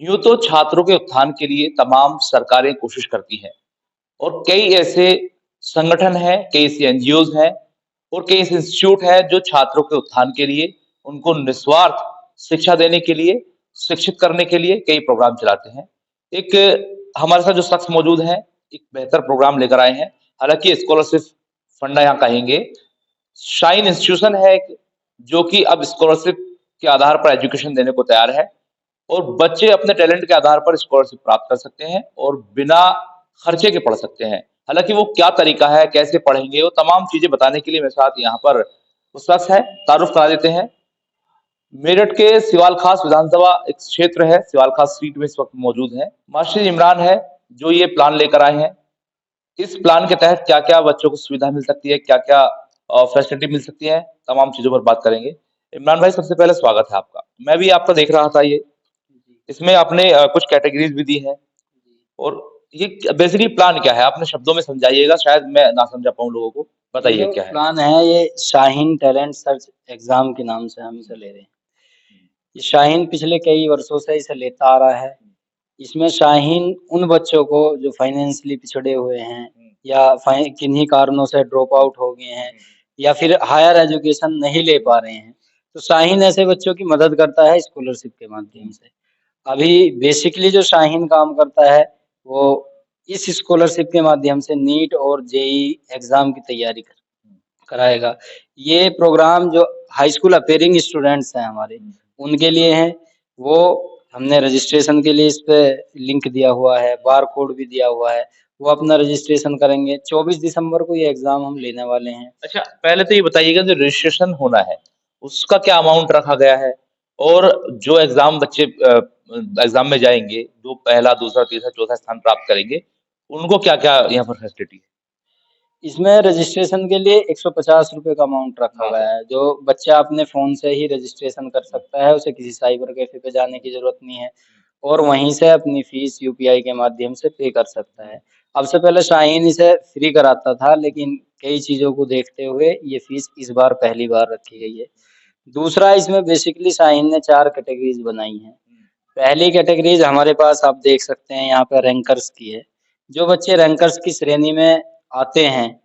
यूँ तो छात्रों के उत्थान के लिए तमाम सरकारें कोशिश करती हैं और कई ऐसे संगठन हैं, कई ऐसी एनजीओज़ हैं और कई ऐसे इंस्टीट्यूट हैं जो छात्रों के उत्थान के लिए, उनको निस्वार्थ शिक्षा देने के लिए, शिक्षित करने के लिए कई प्रोग्राम चलाते हैं। एक हमारे साथ जो शख्स मौजूद हैं, एक बेहतर प्रोग्राम लेकर आए हैं। हालाँकि स्कॉलरशिप फंड यहाँ कहेंगे। शाइन इंस्टीट्यूशन है एक, जो कि अब स्कॉलरशिप के आधार पर एजुकेशन देने को तैयार है। और बच्चे अपने टैलेंट के आधार पर स्कॉलरशिप प्राप्त कर सकते हैं और बिना खर्चे के पढ़ सकते हैं। हालाँकि वो क्या तरीका है, कैसे पढ़ेंगे, वो तमाम चीज़ें बताने के लिए मेरे साथ यहाँ पर वो शख्स है, तारुफ़ करा देते हैं। मेरठ के सिवाल खास विधानसभा एक क्षेत्र है, सिवाल खास सीट में इस वक़्त मौजूद हैं। मास्टर इमरान है, जो ये प्लान लेकर आए हैं। इस प्लान के तहत क्या-क्या बच्चों को सुविधा मिल सकती है, क्या-क्या फैसिलिटी मिल सकती है, तमाम चीज़ों पर बात करेंगे। इमरान भाई सबसे पहले स्वागत है आपका। मैं भी आपका देख रहा था ये, इसमें आपने कुछ कैटेगरीज़ भी दी हैं और ये बेसिकली प्लान क्या है? आपने शब्दों में समझाइएगा, शायद मैं ना समझा पाऊँ लोगों को। ये बताइए जो क्या है? प्लान है ये शाहीन टैलेंट सर्च एग्जाम के नाम से हम इसे ले रहे हैं। ये शाहीन पिछले कई वर्षों से इसे लेता आ रहा है। इसमें शाहीन उन बच्चों को जो फाइनेंशियली पिछड़े हुए हैं या किन्हीं कारणों से ड्रॉप आउट हो गए हैं या फिर हायर एजुकेशन नहीं ले पा रहे हैं, तो शाहीन ऐसे बच्चों की मदद करता है स्कॉलरशिप के माध्यम से। अभी बेसिकली जो शाहीन काम करता है वो इस स्कॉलरशिप के माध्यम से नीट और जेई एग्जाम की तैयारी कराएगा। ये प्रोग्राम जो हाई स्कूल अपेयरिंग स्टूडेंट्स हैं हमारे, उनके लिए है। वो हमने रजिस्ट्रेशन के लिए इस पे लिंक दिया हुआ है, बार कोड भी दिया हुआ है। वो अपना रजिस्ट्रेशन करेंगे। 24 दिसंबर को ये एग्जाम हम लेने वाले हैं। अच्छा, पहले तो ये बताइएगा जो रजिस्ट्रेशन होना है, उसका क्या अमाउंट रखा गया है? और जो एग्ज़ाम बच्चे एग्ज़ाम में जाएँगे, जो पहला, दूसरा, तीसरा, चौथा स्थान प्राप्त करेंगे, उनको क्या-क्या यहाँ पर फैसिलिटी है? इसमें रजिस्ट्रेशन के लिए ₹150 का अमाउंट रखा गया है, जो बच्चा अपने फ़ोन से ही रजिस्ट्रेशन कर सकता है, उसे किसी साइबर कैफ़े पे जाने की ज़रूरत नहीं है और वहीं से अपनी फ़ीस यूपीआई के माध्यम से पे कर सकता है। अब से पहले शाहीन इसे फ्री कराता था, लेकिन कई चीज़ों को देखते हुए ये फ़ीस इस बार पहली बार रखी गई है। दूसरा, इसमें बेसिकली शाहीन ने 4 कैटेगरीज़ बनाई हैं। पहली कैटेगरीज़ हमारे पास आप देख सकते हैं यहाँ पे रैंकर्स की है। जो बच्चे रैंकर्स की श्रेणी में आते हैं,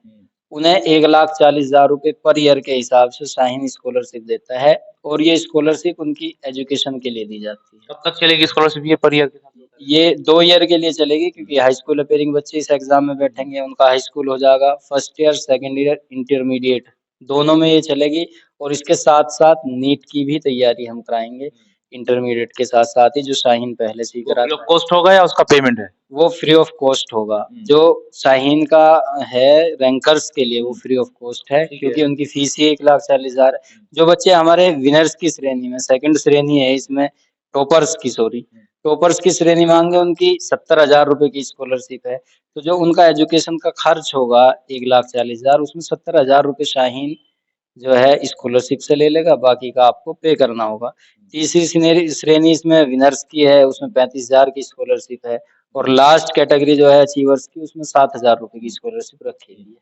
उन्हें 1,40,000 रुपए पर ईयर के हिसाब से शाहीन स्कॉलरशिप देता है और ये स्कॉलरशिप उनकी एजुकेशन के लिए दी जाती है। कब तक चलेगी स्कॉलरशिप ये पर ईयर के साथ होता है? ये 2 ईयर के लिए चलेगी क्योंकि हाई स्कूल अपेयरिंग बच्चे इस एग्ज़ाम में बैठेंगे, उनका हाई स्कूल हो जाएगा, first year, second year, intermediate दोनों में ये चलेगी और इसके साथ-साथ नीट की भी तैयारी हम कराएँगे, इंटरमीडिएट के साथ-साथ ही जो शाहीन पहले से ही वो फ्री ऑफ कराता है। कॉस्ट होगा या उसका पेमेंट है? वो फ्री ऑफ कॉस्ट होगा। जो शाहीन का है रैंकर्स के लिए वो फ्री ऑफ कॉस्ट है ठीक क्योंकि है। उनकी फीस ही 1,40,000 है। जो बच्चे हमारे विनर्स की श्रेणी में सेकंड श्रेणी है इसमें टॉपर्स की सॉरी, टॉपर्स की श्रेणी में आएँगे उनकी 70,000 रुपए की स्कॉलरशिप है। तो जो उनका एजुकेशन का खर्च होगा 1,40,000 उसमें 70,000 रुपए शाहीन जो है स्कॉलरशिप से ले लेगा, बाकी का आपको पे करना होगा। तीसरी श्रेणी इसमें विनर्स की है, उसमें 35,000 की स्कॉलरशिप है और लास्ट कैटेगरी जो है अचीवर्स की उसमें 7,000 रुपए की स्कॉलरशिप रखी हुई है।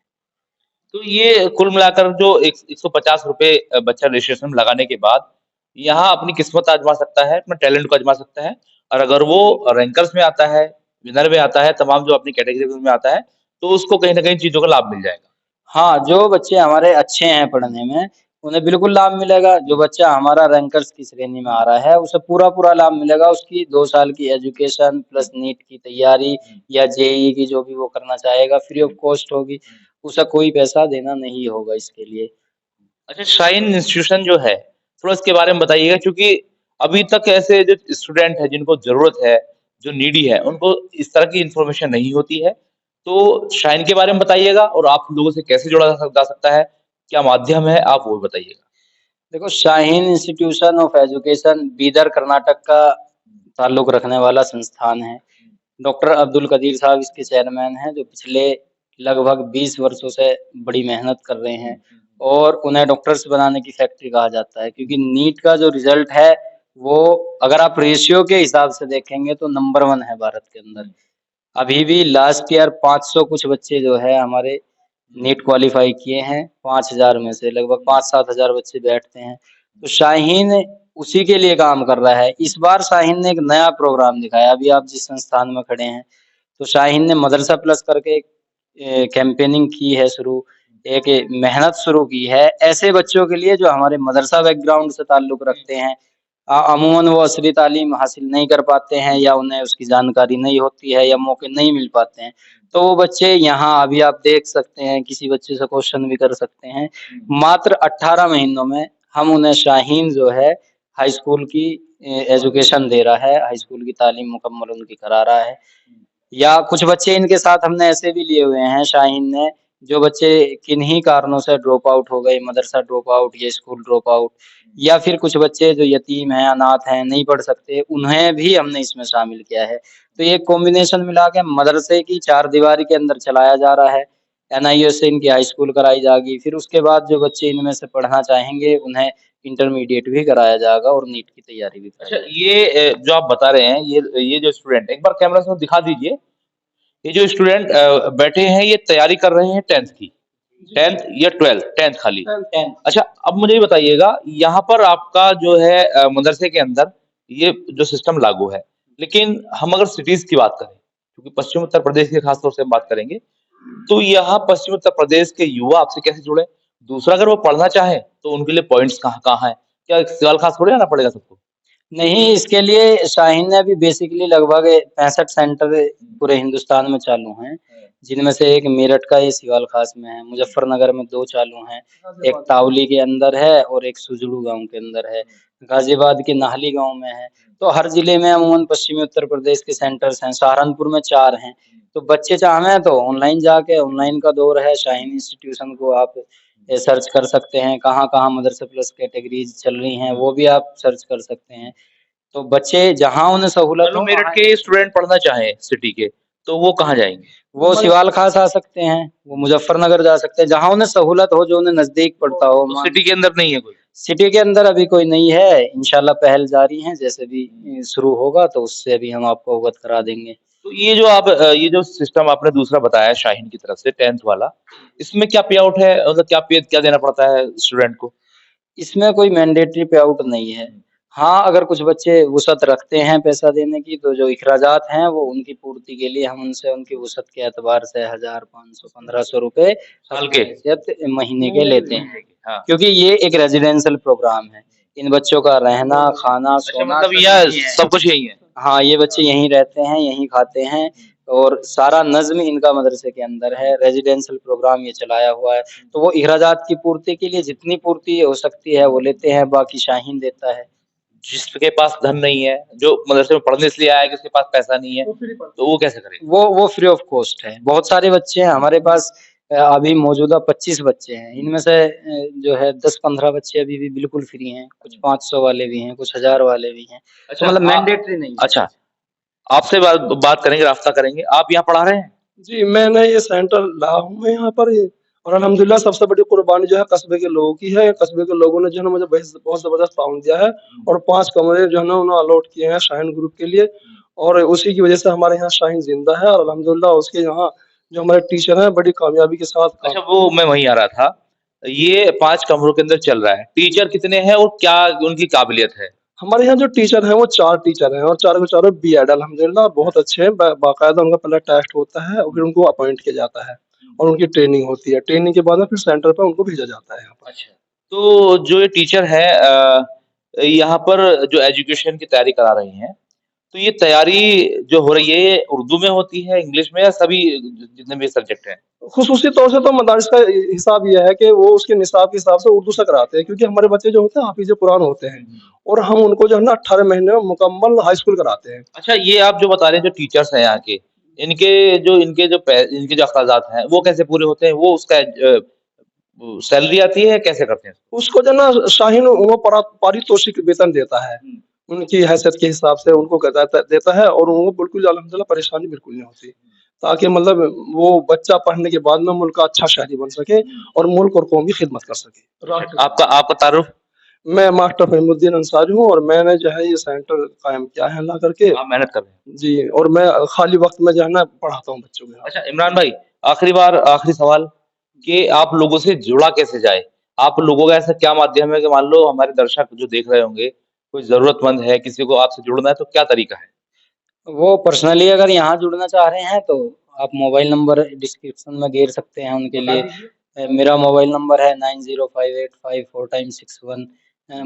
तो ये कुल मिलाकर जो एक ₹150 बच्चा रजिस्ट्रेशन में लगाने के बाद, यहाँ अपनी किस्मत आज़मा सकता है, अपने टैलेंट को आज़मा सकता है और अगर वो रैंकर्स में आता है, विनर में आता है, तमाम जो अपनी कैटेगरी में आता है, तो उसको कहीं न कहीं चीज़ों का लाभ मिल जाएगा। हाँ, जो बच्चे हमारे अच्छे हैं पढ़ने में, उन्हें बिल्कुल लाभ मिलेगा। जो बच्चा हमारा रैंकर्स की श्रेणी में आ रहा है, उसे पूरा-पूरा लाभ मिलेगा। उसकी 2 साल की एजुकेशन प्लस नीट की तैयारी या जेईई की जो भी वो करना चाहेगा, फ्री ऑफ कॉस्ट होगी। उसे कोई पैसा देना नहीं होगा इसके लिए। अच्छा, शाइन इंस्टीट्यूशन जो है, थोड़ा इसके बारे में बताइएगा क्योंकि अभी तक ऐसे जो स्टूडेंट हैं जिनको ज़रूरत है, जो नीडी है, उनको इस तरह की इन्फॉर्मेशन नहीं होती है। तो शाइन के बारे में बताइएगा और आप लोगों से कैसे जोड़ा जा सकता है? क्या माध्यम है? आप वो भी बताइएगा। देखो, Shaheen institution of education Bidar, Karnataka का ताल्लुक रखने वाला संस्थान है। डॉक्टर अब्दुल कदीर साहब इसके चेयरमैन हैं, जो पिछले लगभग 20 वर्षों से बड़ी मेहनत कर रहे हैं और उन्हें डॉक्टर्स बनाने की फैक्ट्री कहा जाता है क्योंकि नीट का जो रिज़ल्ट है, वो अगर आप रेशियो के हिसाब से देखेंगे तो नंबर 1 है भारत के अंदर। अभी भी लास्ट ईयर 500 कुछ बच्चे जो है हमारे नीट क्वालीफाई किए हैं 5,000 में से लगभग 5-7 हज़ार बच्चे बैठते हैं। तो शाहीन उसी के लिए काम कर रहा है। इस बार शाहीन ने एक नया प्रोग्राम दिखाया। अभी आप जिस संस्थान में खड़े हैं, तो शाहीन ने मदरसा प्लस करके कैंपेनिंग की है शुरू, एक मेहनत शुरू की है ऐसे बच्चों के लिए जो हमारे मदरसा बैकग्राउंड से ताल्लुक़ रखते हैं। अमूमन वो असली तालीम हासिल नहीं कर पाते हैं या उन्हें उसकी जानकारी नहीं होती है या मौके नहीं मिल पाते हैं। तो वो बच्चे यहाँ अभी आप देख सकते हैं, किसी बच्चे से क्वेश्चन भी कर सकते हैं। मात्र 18 महीनों में हम उन्हें शाहीन जो है हाई स्कूल की एजुकेशन दे रहा है, हाई स्कूल की तालीम मुकम्मल उनकी करा रहा है। या कुछ बच्चे इनके साथ हमने ऐसे भी लिए हुए हैं शाहीन ने, जो बच्चे किन्हीं कारणों से ड्रॉप आउट हो गए, मदरसा ड्रॉप आउट या स्कूल ड्रॉप आउट, या फिर कुछ बच्चे जो यतीम हैं, अनाथ हैं, नहीं पढ़ सकते, उन्हें भी हमने इसमें शामिल किया है। तो ये कॉम्बिनेशन मिला के मदरसे की चारदीवारी के अंदर चलाया जा रहा है। एनआईओएस से इनकी हाई स्कूल कराई जाएगी, फिर उसके बाद जो बच्चे इनमें से पढ़ना चाहेंगे उन्हें इंटरमीडिएट भी कराया जाएगा और नीट की तैयारी भी कराई अच्छा, जाएगी। ये जो आप बता रहे हैं, ये जो स्टूडेंट, एक बार कैमरा से दिखा दीजिए। ये जो स्टूडेंट बैठे हैं, ये तैयारी कर रहे हैं 10th की, 10th या 12th, 10th खाली। 10th। अच्छा, अब मुझे ये बताइएगा, यहाँ पर आपका जो है मदरसे के अंदर ये जो सिस्टम लागू है, लेकिन हम अगर सिटीज की बात करें, क्योंकि पश्चिम उत्तर प्रदेश की खास तौर से हम बात करेंगे, तो यहाँ पश्चिम उत्तर प्रदेश के युवा आपसे कैसे जुड़े? दूसरा, अगर वो पढ़ना चाहे तो उनके लिए पॉइंट्स कहाँ-कहाँ हैं? क्या सवाल खास थोड़ी आना पड़ेगा सबको? नहीं, इसके लिए शाहीन ने अभी बेसिकली लगभग 65 सेंटर पूरे हिंदुस्तान में चालू हैं, जिनमें से एक मेरठ का ये सिवाल खास में है, मुजफ्फरनगर में 2 चालू हैं, एक तावली के अंदर है और एक सुजड़ू गाँव के अंदर है, गाज़ियाबाद के नाहली गाँव में है। तो हर जिले में अमूमन पश्चिमी उत्तर प्रदेश के सेंटर्स हैं, सहारनपुर में 4 हैं। तो बच्चे चाहें तो ऑनलाइन जाके, ऑनलाइन का दौर है, शाहीन इंस्टीट्यूशन को आप सर्च कर सकते हैं, कहाँ-कहाँ मदरसा प्लस कैटेगरीज़ चल रही हैं, वो भी आप सर्च कर सकते हैं। तो बच्चे जहाँ उन्हें सहूलत मान लो हो मेरठ वहाँ के स्टूडेंट पढ़ना चाहें सिटी के, तो वो कहाँ जाएँगे? वो सिवाल खास आ सकते हैं, वो मुज़फ्फरनगर जा सकते हैं, जहाँ उन्हें सहूलत हो, जो उन्हें नज़दीक पड़ता हो। तो सिटी के अंदर नहीं है कोई? सिटी के अंदर अभी कोई नहीं है, इंशाल्लाह पहल जारी है, जैसे भी शुरू होगा तो उससे भी हम आपको अवगत करा देंगे। तो ये जो आप ये जो सिस्टम आपने दूसरा बताया शाहीन की तरफ से 10th वाला, इसमें क्या पे आउट है? मतलब क्या देना पड़ता है स्टूडेंट को? इसमें कोई मैंडेटरी पे आउट नहीं है। हाँ, अगर कुछ बच्चे वुसअत रखते हैं पैसा देने की, तो जो इखराजात हैं वो उनकी पूर्ति के लिए हम उनसे उनकी वुसअत के एतबार से 1000, 500, 1500 रुपए साल के? महीने के लेते हैं। हाँ। क्योंकि ये एक रेजिडेंशियल प्रोग्राम है। इन बच्चों का रहना, खाना, अच्छा, सोना मतलब सब यह यहीं है। सब कुछ यही है? हाँ, ये बच्चे यहीं रहते हैं, यहीं खाते हैं और सारा नज़्म इनका मदरसे के अंदर है, रेज़िडेंशियल प्रोग्राम ये चलाया हुआ है। तो वो इखराजात की पूर्ति के लिए जितनी पूर्ति हो सकती है वो लेते हैं, बाकी शाहीन देता है। जिसके पास धन नहीं है, जो मदरसे में पढ़ने इसलिए आया है कि उसके पास पैसा नहीं है, तो वो कैसे करेगा? वो फ्री ऑफ कॉस्ट है। बहुत सारे बच्चे हैं हमारे पास, अभी मौजूदा 25 बच्चे हैं। इनमें से जो है 10-15 बच्चे अभी भी बिल्कुल फ्री हैं, कुछ 500 वाले भी हैं, कुछ 1000 वाले भी हैं। अच्छा, तो मतलब मैंडेटरी नहीं है। अच्छा, आपसे बात करेंगे, राब्ता करेंगे। आप यहाँ पढ़ा रहे हैं? जी, मैंने ये सेंटर लाया हूँ मैं यहाँ पर ये, और अल्हम्दुलिल्लाह सबसे बड़ी कुर्बानी जो है कस्बे के लोगों की है। कस्बे के लोगों ने जो है ना मुझे बहुत ज़बरदस्त ताउन दिया है और 5 कमरे जो है ना उन्हें अलॉट किए हैं शाहीन ग्रुप के लिए, और उसी की वज़ह से हमारे यहाँ शाहीन ज़िंदा है और अल्हम्दुलिल्लाह उसके यहाँ जो हमारे टीचर हैं बड़ी कामयाबी के साथ काम। अच्छा, वो मैं वहीं आ रहा था। ये 5 कमरों के अंदर चल रहा है। टीचर कितने हैं और क्या उनकी काबिलियत है? हमारे यहाँ जो टीचर हैं वो 4 टीचर हैं और चारों के चारों बीएड अल्हम्दुलिल्लाह बहुत अच्छे हैं। बाकायदा उनका पहले टेस्ट होता है और फिर उनको अपॉइंट किया जाता है और उनकी ट्रेनिंग होती है। ट्रेनिंग के बाद में फिर सेंटर पे उनको भेजा जाता है यहाँ पर। अच्छा। तो जो ये टीचर है यहाँ पर जो एजुकेशन की तैयारी करा रही हैं, तो ये तैयारी जो हो रही है ये उर्दू में होती है, इंग्लिश में, या सभी जितने भी सब्जेक्ट हैं? खुसूसी तौर से तो मदारिस का हिसाब ये है कि वो उसके निसाब के हिसाब से उर्दू से कराते हैं, क्योंकि हमारे बच्चे जो होते हैं हाफिज़ कुरान होते हैं और हम उनको जो है ना 18 महीने में मुकम्मल हाई स्कूल कराते हैं। अच्छा, ये आप जो बता रहे हैं जो टीचर्स हैं यहाँ के, इनके जो अखराजात हैं, वो कैसे पूरे होते हैं? वो उसका सैलरी आती है, कैसे करते हैं? उसको जो है ना शाहीन उनको पारितोषिक वेतन देता है। उनकी हैसियत के हिसाब से उनको देता है और उनको बिल्कुल अल्हम्दुलिल्लाह परेशानी बिल्कुल नहीं होती। ताकि मतलब वो बच्चा पढ़ने के बाद में मुल्क का अच्छा शहरी बन सके और मुल्क और कौम की खिदमत कर सके। आपका तारुफ? मैं मास्टर फ़हीमुद्दीन अंसारी हूँ और मैंने जो है ये सेंटर कायम किया है ला करके। आप मेहनत कर रहे हैं। जी, और मैं खाली वक़्त में जो है ना पढ़ाता हूँ बच्चों को। अच्छा, इमरान भाई, आखिरी सवाल कि आप लोगों से जुड़ा कैसे जाए? आप लोगों का ऐसा क्या माध्यम है कि मान लो हमारे दर्शक जो देख रहे होंगे, कोई ज़रूरतमंद है, किसी को आपसे जुड़ना है तो क्या तरीका है? वो पर्सनली अगर यहाँ जुड़ना चाह रहे हैं तो आप मोबाइल नंबर डिस्क्रिप्शन में घेर सकते हैं उनके बता लिए। दीजिए। मेरा मोबाइल नंबर है 905854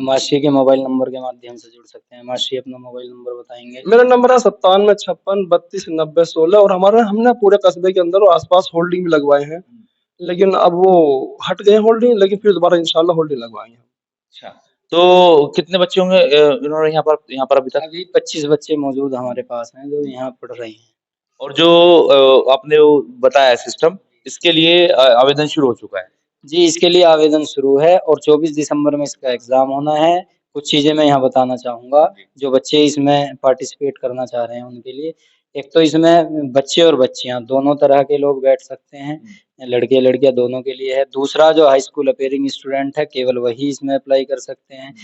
मासी के मोबाइल नंबर के माध्यम से जुड़ सकते हैं। मासी अपना मोबाइल नंबर बताएंगे। मेरा नंबर है 9756329016 और हमारे हमने पूरे कस्बे के अंदर और आसपास होल्डिंग भी लगवाए हैं, लेकिन अब वो हट गए होल्डिंग, लेकिन फिर दोबारा इंशाल्लाह होल्डिंग लगवाएंगे। अच्छा, तो कितने बच्चे होंगे इन्होंने यहाँ पर अभी तक? अभी 25 बच्चे मौजूद हमारे पास हैं जो यहाँ पढ़ रहे हैं। और जो आपने वो बताया सिस्टम, इसके लिए आवेदन शुरू हो चुका है। जी, इसके लिए आवेदन शुरू है और 24 दिसंबर में इसका एग्ज़ाम होना है। कुछ चीज़ें मैं यहाँ बताना चाहूँगा, जो बच्चे इसमें पार्टिसिपेट करना चाह रहे हैं उनके लिए। एक तो इसमें बच्चे और बच्चियाँ दोनों तरह के लोग बैठ सकते हैं, लड़के-लड़कियाँ दोनों के लिए है। दूसरा जो हाई स्कूल अपीयरिंग स्टूडेंट है, केवल वही इसमें अप्लाई कर सकते हैं।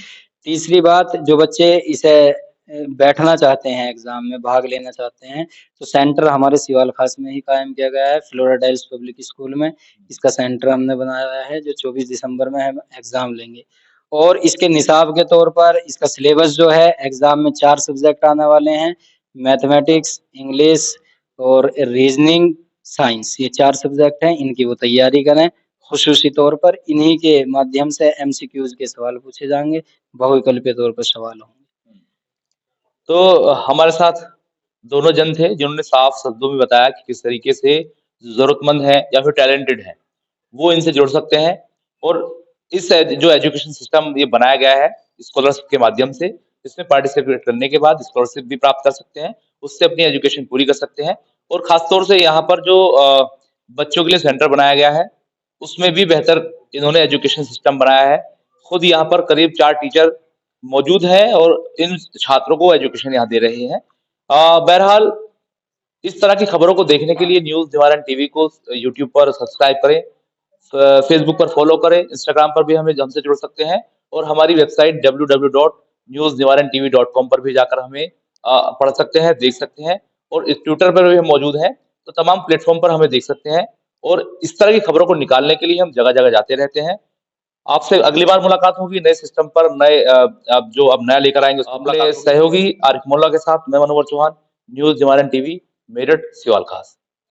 तीसरी बात, जो बच्चे इसे बैठना चाहते हैं एग्ज़ाम में, भाग लेना चाहते हैं, तो सेंटर हमारे सिवाल खास में ही कायम किया गया है, फ्लोराडाइल्स पब्लिक स्कूल में। इसका सेंटर हमने बनाया है जो 24 दिसंबर में हम एग्ज़ाम लेंगे। और इसके निसाब के तौर पर इसका सिलेबस जो है एग्ज़ाम में 4 सब्जेक्ट आने वाले हैं, मैथमेटिक्स, इंग्लिश और रीज़निंग, साइंस, ये 4 सब्जेक्ट हैं, इनकी वो तैयारी करें। ख़ुसूसी तौर पर इन्हीं के माध्यम से एमसीक्यूज़ के सवाल पूछे जाएँगे, बहुविकल्पीय तौर पर सवाल होंगे। तो हमारे साथ दोनों जन थे जिन्होंने साफ शब्दों में बताया कि किस तरीके से ज़रूरतमंद है या फिर टैलेंटेड है, वो इनसे जुड़ सकते हैं। और इस जो एजुकेशन सिस्टम ये बनाया गया है स्कॉलरशिप के माध्यम से, इसमें पार्टिसिपेट करने के बाद स्कॉलरशिप भी प्राप्त कर सकते हैं, उससे अपनी एजुकेशन पूरी कर सकते हैं। और ख़ास तौर से यहाँ पर जो बच्चों के लिए सेंटर बनाया गया है, उसमें भी बेहतर इन्होंने एजुकेशन सिस्टम बनाया है। खुद यहाँ पर करीब 4 टीचर मौजूद हैं और इन छात्रों को एजुकेशन यहाँ दे रहे हैं। बहरहाल इस तरह की खबरों को देखने के लिए न्यूज़ निवारण टीवी को यूट्यूब पर सब्सक्राइब करें, फेसबुक पर फॉलो करें, इंस्टाग्राम पर भी हमें हमसे जुड़ सकते हैं और हमारी वेबसाइट www.newsnivaranTV.com पर भी जाकर हमें पढ़ सकते हैं, देख सकते हैं और इस ट्विटर पर भी हम मौजूद हैं, तो तमाम प्लेटफ़ॉर्म पर हमें देख सकते हैं और इस तरह की खबरों को निकालने के लिए हम जगह-जगह जाते रहते हैं। आपसे अगली बार मुलाकात होगी नए सिस्टम पर, नए अब जो अब नया लेकर आएँगे अपने सहयोगी आरिफ मोल्ला के साथ। मैं मनोवर चौहान, न्यूज़ निवारण टीवी, मेरठ, सिवाल खास।